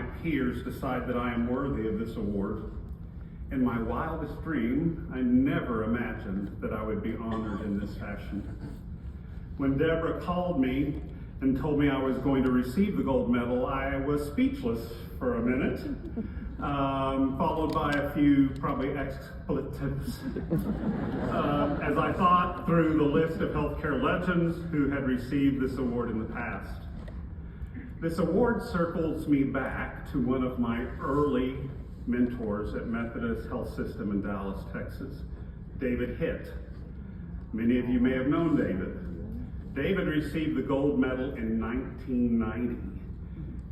my peers decide that I am worthy of this award. In my wildest dream, I never imagined that I would be honored in this fashion. When Deborah called me and told me I was going to receive the gold medal, I was speechless for a minute, followed by a few probably expletives, as I thought through the list of healthcare legends who had received this award in the past. This award circles me back to one of my early mentors at Methodist Health System in Dallas, Texas, David Hitt. Many of you may have known David. David received the gold medal in 1990.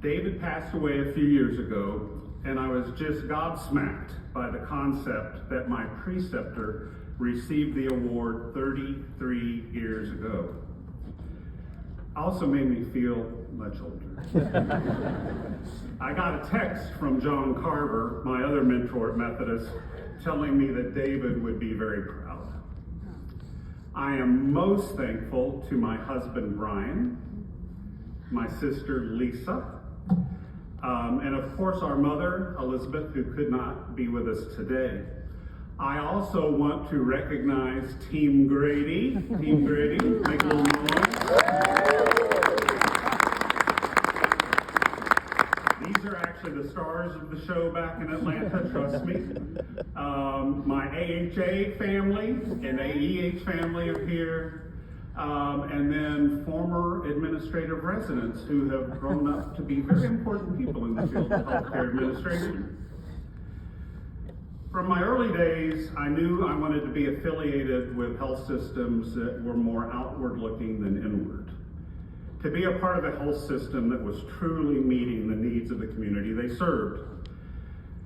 David passed away a few years ago, and I was just gobsmacked by the concept that my preceptor received the award 33 years ago. Also made me feel much older. I got a text from John Carver, my other mentor at Methodist, telling me that David would be very proud. I am most thankful to my husband, Brian, my sister, Lisa, and of course our mother, Elizabeth, who could not be with us today. I also want to recognize Team Grady. Team Grady, make a little noise. These are actually the stars of the show back in Atlanta, trust me. My AHA family and AEH family are here, and then former administrative residents who have grown up to be very important people in the field of healthcare administration. From my early days, I knew I wanted to be affiliated with health systems that were more outward looking than inward. To be a part of a health system that was truly meeting the needs of the community they served.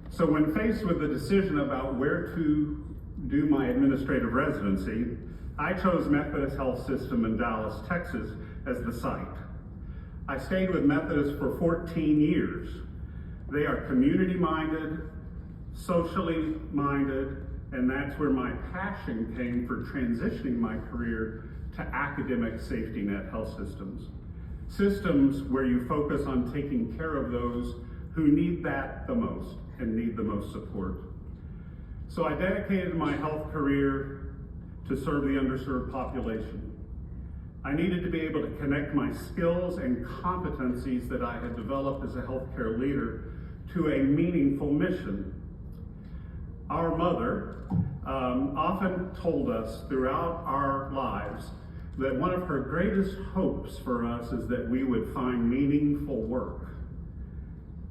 So when faced with the decision about where to do my administrative residency, I chose Methodist Health System in Dallas, Texas as the site. I stayed with Methodist for 14 years. They are community-minded, socially minded, and that's where my passion came for transitioning my career to academic safety net health systems. Systems where you focus on taking care of those who need that the most and need the most support. So I dedicated my health career to serve the underserved population. I needed to be able to connect my skills and competencies that I had developed as a healthcare leader to a meaningful mission. Our mother often told us throughout our lives that one of her greatest hopes for us is that we would find meaningful work.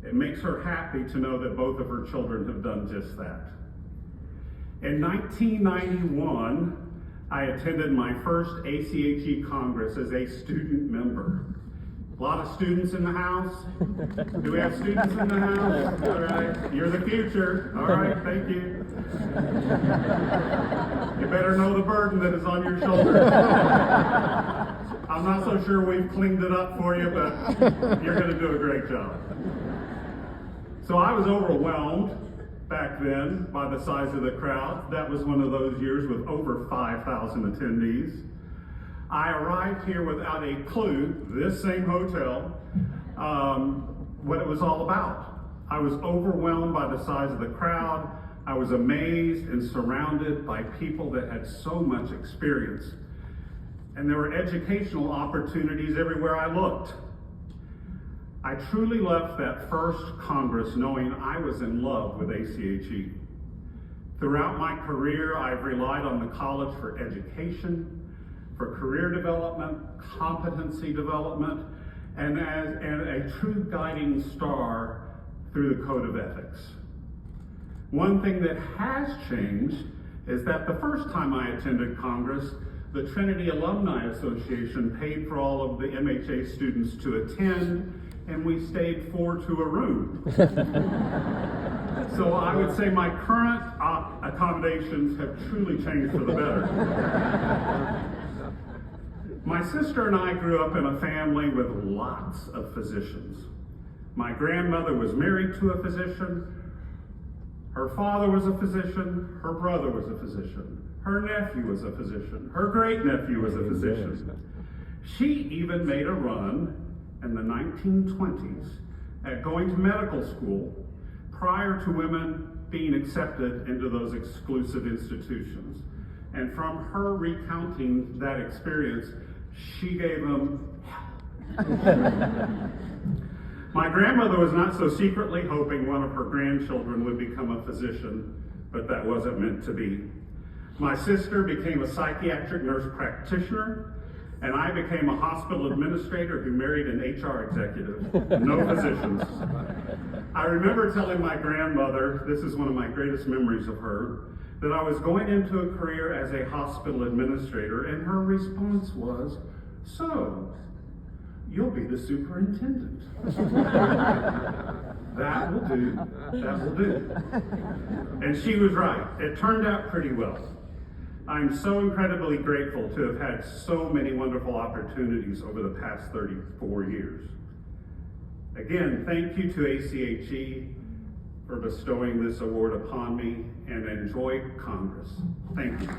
It makes her happy to know that both of her children have done just that. In 1991, I attended my first ACHE Congress as a student member. A lot of students in the house. Do we have students in the house? All right, you're the future. All right, thank you. You better know the burden that is on your shoulders. I'm not so sure we've cleaned it up for you, but you're going to do a great job. So I was overwhelmed back then by the size of the crowd. That was one of those years with over 5,000 attendees. I arrived here without a clue, this same hotel, what it was all about. I was overwhelmed by the size of the crowd. I was amazed and surrounded by people that had so much experience. And there were educational opportunities everywhere I looked. I truly left that first Congress knowing I was in love with ACHE. Throughout my career, I've relied on the college for education, for career development, competency development, and a true guiding star through the code of ethics. One thing that has changed is that the first time I attended Congress, the Trinity Alumni Association paid for all of the MHA students to attend, and we stayed 4 to a room. So I would say my current accommodations have truly changed for the better. My sister and I grew up in a family with lots of physicians. My grandmother was married to a physician. Her father was a physician. Her brother was a physician. Her nephew was a physician. Her great-nephew was a physician. She even made a run in the 1920s at going to medical school prior to women being accepted into those exclusive institutions. And from her recounting that experience, she gave them hell. My grandmother was not so secretly hoping one of her grandchildren would become a physician, but that wasn't meant to be. My sister became a psychiatric nurse practitioner, and I became a hospital administrator who married an HR executive. No physicians. I remember telling my grandmother, this is one of my greatest memories of her, that I was going into a career as a hospital administrator, and her response was, "So, you'll be the superintendent." That will do, that will do. And she was right. It turned out pretty well. I'm so incredibly grateful to have had so many wonderful opportunities over the past 34 years. Again, thank you to ACHE for bestowing this award upon me, and enjoy Congress. Thank you.